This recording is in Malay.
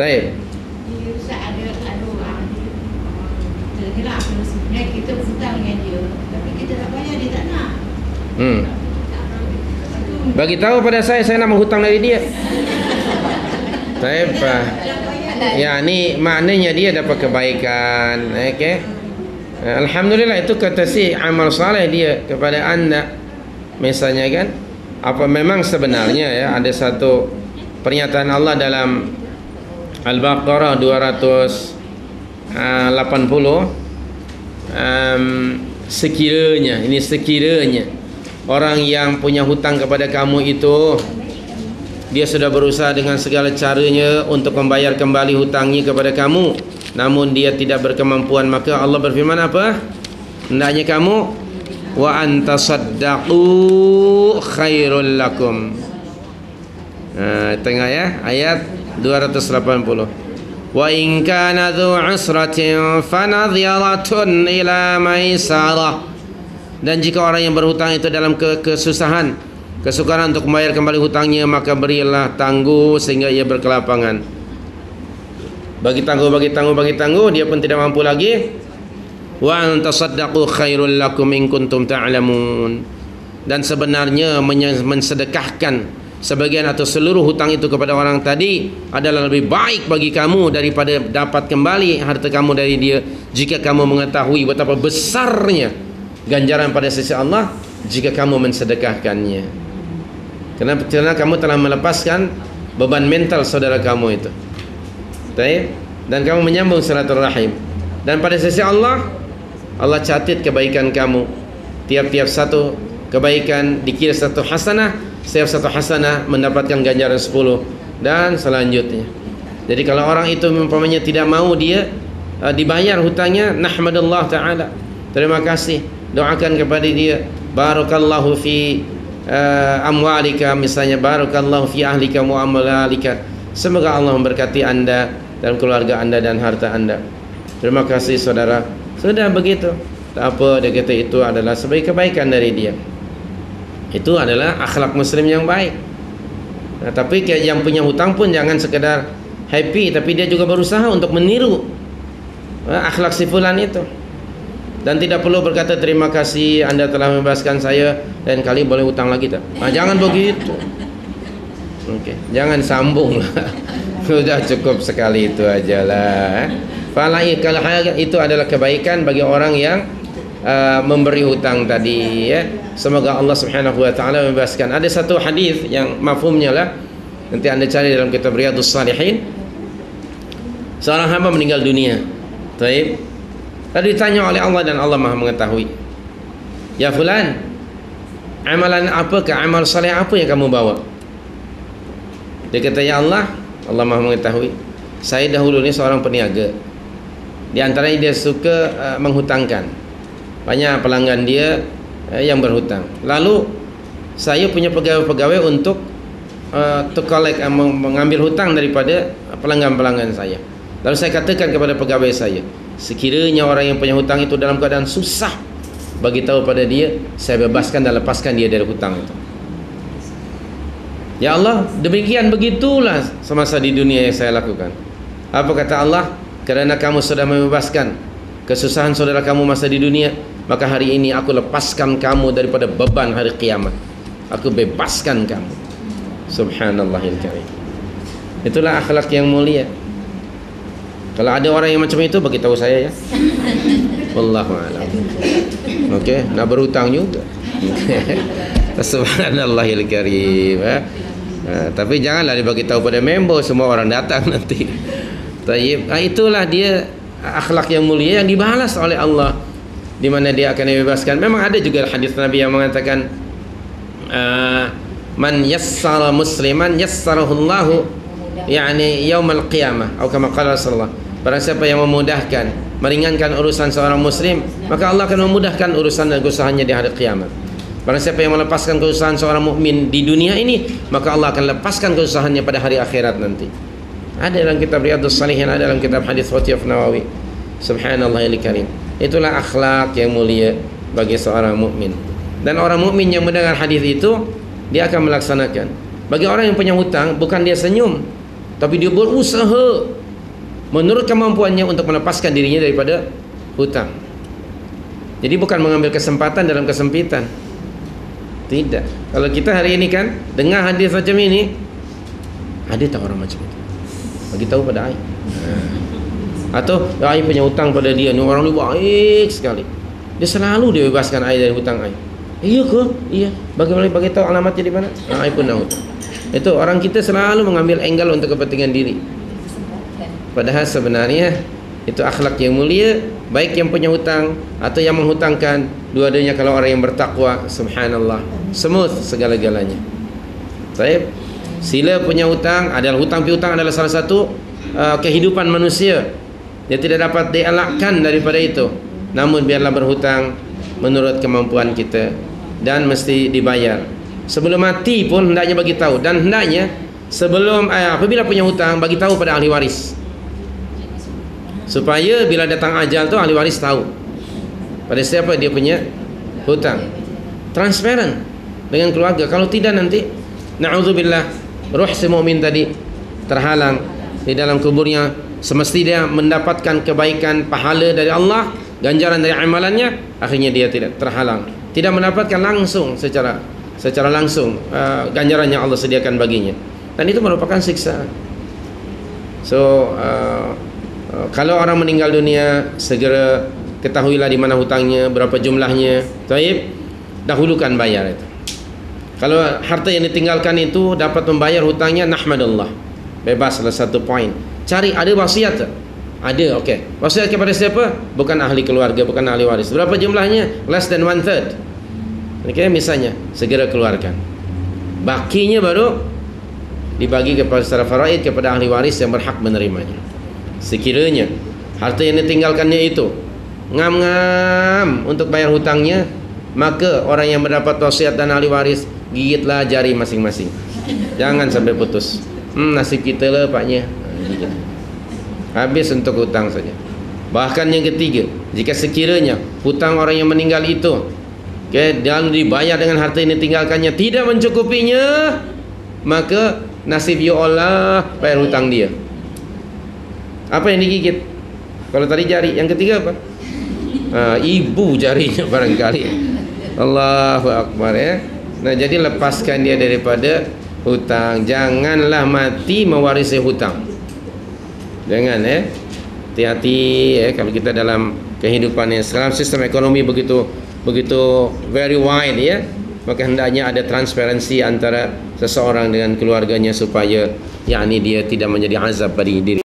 Baik. Dia Ustaz ada orang kita ni lah, sebenarnya kita berhutang dengan dia, tapi kita tak bayar, dia tak nak. Bagi tahu pada saya nak menghutang dari dia. Baik, Pak. Ya, ni maknanya dia dapat kebaikan. Okey. Alhamdulillah, itu kata si amal saleh dia kepada anda. Misalnya kan, apa memang sebenarnya ya ada satu pernyataan Allah dalam Al-Baqarah 280, sekiranya orang yang punya hutang kepada kamu itu dia sudah berusaha dengan segala caranya untuk membayar kembali hutangnya kepada kamu, namun dia tidak berkemampuan, maka Allah berfirman apa? Hendaknya kamu wa antasaddaqu khairul lakum. Tengok ya, ayat 280. Wa in kana dhu usratin fanadhiratun ila maisarah. Dan jika orang yang berhutang itu dalam kesusahan, kesukaran untuk membayar kembali hutangnya, maka berilah tangguh sehingga ia berkelapangan. Bagi tangguh, dia pun tidak mampu lagi. Wa antasaddaqu khairul lakum in kuntum ta'lamun. Dan sebenarnya mensedekahkan sebagian atau seluruh hutang itu kepada orang tadi adalah lebih baik bagi kamu daripada dapat kembali harta kamu dari dia, jika kamu mengetahui betapa besarnya ganjaran pada sisi Allah jika kamu mensedekahkannya. Karena kamu telah melepaskan beban mental saudara kamu itu. Baik? Dan kamu menyambung silaturahim. Dan pada sisi Allah, Allah catat kebaikan kamu. Tiap-tiap satu kebaikan dikira satu hasanah. Setiap satu hasanah mendapatkan ganjaran 10 dan selanjutnya. Jadi kalau orang itu umpamanya tidak mau dia dibayar hutangnya, nahmadullah ta'ala, terima kasih, doakan kepada dia, barakallahu fi amwalika, misalnya barakallahu fi ahlika wa amwalika, semoga Allah memberkati anda dan keluarga anda dan harta anda. Terima kasih saudara. Sudah begitu, tak apa, dia kata itu adalah sebagai kebaikan dari dia. Itu adalah akhlak muslim yang baik. Nah, tapi yang punya hutang pun jangan sekedar happy, tapi dia juga berusaha untuk meniru akhlak si fulan itu. Dan tidak perlu berkata terima kasih Anda telah membebaskan saya, lain kali boleh hutang lagi tak? Nah, jangan begitu. Okey, jangan sambung lah. Sudah cukup sekali itu ajalah. Falai kalau itu adalah kebaikan bagi orang yang memberi hutang tadi ya. Semoga Allah Subhanahu wa taala membebaskan. Ada satu hadis yang mafhumnya lah, nanti Anda cari dalam kitab Riyadhus Shalihin. Seorang hamba meninggal dunia. Baik. Lalu ditanya oleh Allah dan Allah Maha mengetahui. Ya fulan, amalan apakah, amal saleh apa yang kamu bawa? Dia kata, ya Allah, Allah Maha mengetahui. Saya dahulu ni seorang peniaga. Di antaranya dia suka menghutangkan. Banyak pelanggan dia yang berhutang. Lalu saya punya pegawai-pegawai untuk to collect, mengambil hutang daripada pelanggan-pelanggan saya. Lalu saya katakan kepada pegawai saya, sekiranya orang yang punya hutang itu dalam keadaan susah, bagi tahu pada dia, saya bebaskan dan lepaskan dia dari hutang itu. Ya Allah, demikian begitulah semasa di dunia yang saya lakukan. Apa kata Allah? Kerana kamu sudah membebaskan kesusahan saudara kamu masa di dunia, maka hari ini aku lepaskan kamu daripada beban hari kiamat. Aku bebaskan kamu. Subhanallahil karim. Itulah akhlak yang mulia. Kalau ada orang yang macam itu, bagi tahu saya ya. Wallahu a'lam. Okey, nak berhutang juga. Subhanallahil karim. Tapi janganlah dibagi tahu pada member, semua orang datang nanti. Tayyib. Itulah dia akhlak yang mulia yang dibalas oleh Allah, di mana dia akan dibebaskan. Memang ada juga hadis Nabi yang mengatakan man yassara musliman yassarahullahu yani yaumal qiyamah, atau kama qala sallallahu. Barang siapa yang memudahkan, meringankan urusan seorang muslim, maka Allah akan memudahkan urusan dan kesusahannya di hari kiamat. Barang siapa yang melepaskan kesusahan seorang mukmin di dunia ini, maka Allah akan lepaskan kesusahannya pada hari akhirat nanti. Ada dalam kitab Riyadhus Shalihin, ada dalam kitab hadis Fatihah Nawawi. Subhanallahil karim. Itulah akhlak yang mulia bagi seorang mukmin. Dan orang mukmin yang mendengar hadis itu, dia akan melaksanakan. Bagi orang yang punya hutang, bukan dia senyum, tapi dia berusaha menurut kemampuannya untuk melepaskan dirinya daripada hutang. Jadi bukan mengambil kesempatan dalam kesempitan. Tidak. Kalau kita hari ini kan dengar hadis macam ini, ada tak orang macam itu? Bagi tahu pada Ai. Atau Ai punya hutang pada dia, ni orang ni baik sekali. Dia selalu dia bebaskan Ai dari hutang Ai. Iya ke? Iya. Bagi tahu alamatnya di mana? Ai pun tahu. Itu orang kita selalu mengambil angle untuk kepentingan diri. Padahal sebenarnya itu akhlak yang mulia, baik yang punya hutang atau yang menghutangkan, dua-duanya kalau orang yang bertakwa, subhanallah, smooth segala-galanya. Baik. Sila punya hutang adalah piutang adalah salah satu kehidupan manusia. Dia tidak dapat dielakkan daripada itu. Namun biarlah berhutang menurut kemampuan kita dan mesti dibayar. Sebelum mati pun hendaknya bagi tahu, dan hendaknya sebelum apabila punya hutang bagi tahu pada ahli waris, supaya bila datang ajal tu ahli waris tahu pada siapa dia punya hutang. Transparan dengan keluarga. Kalau tidak nanti na'udzubillah ruh si mukmin tadi terhalang di dalam kuburnya, semesti dia mendapatkan kebaikan, pahala dari Allah, ganjaran dari amalannya, akhirnya dia tidak terhalang, tidak mendapatkan langsung secara langsung ganjaran yang Allah sediakan baginya, dan itu merupakan siksa. So kalau orang meninggal dunia, segera ketahuilah di mana hutangnya, berapa jumlahnya. Taib, dahulukan bayar itu. Kalau harta yang ditinggalkan itu dapat membayar hutangnya, nahmadallah, bebas. Salah satu poin. Cari ada wasiat tak? Ada, okey. Wasiat kepada siapa? Bukan ahli keluarga, bukan ahli waris. Berapa jumlahnya? Less than 1/3. Okey, misalnya segera keluarkan. Bakinya baru dibagi kepada secara faraid kepada ahli waris yang berhak menerimanya. Sekiranya harta yang ditinggalkannya itu ngam-ngam untuk bayar hutangnya, maka orang yang mendapat wasiat dan ahli waris, gigitlah jari masing-masing. Jangan sampai putus. Nasib kita lah paknya. Habis untuk hutang saja. Bahkan yang ketiga, jika sekiranya hutang orang yang meninggal itu dan dibayar dengan harta yang ditinggalkannya tidak mencukupinya, maka nasib ya Allah bayar hutang dia. Apa yang digigit? Kalau tadi jari, yang ketiga apa? Ibu jarinya barangkali. Allahu Akbar ya. Nah, jadi lepaskan dia daripada hutang. Janganlah mati mewarisi hutang. Jangan hati-hati kalau kita dalam kehidupan yang sekarang sistem ekonomi begitu very wide ya, maka hendaknya ada transparansi antara seseorang dengan keluarganya supaya yakni dia tidak menjadi azab bagi diri.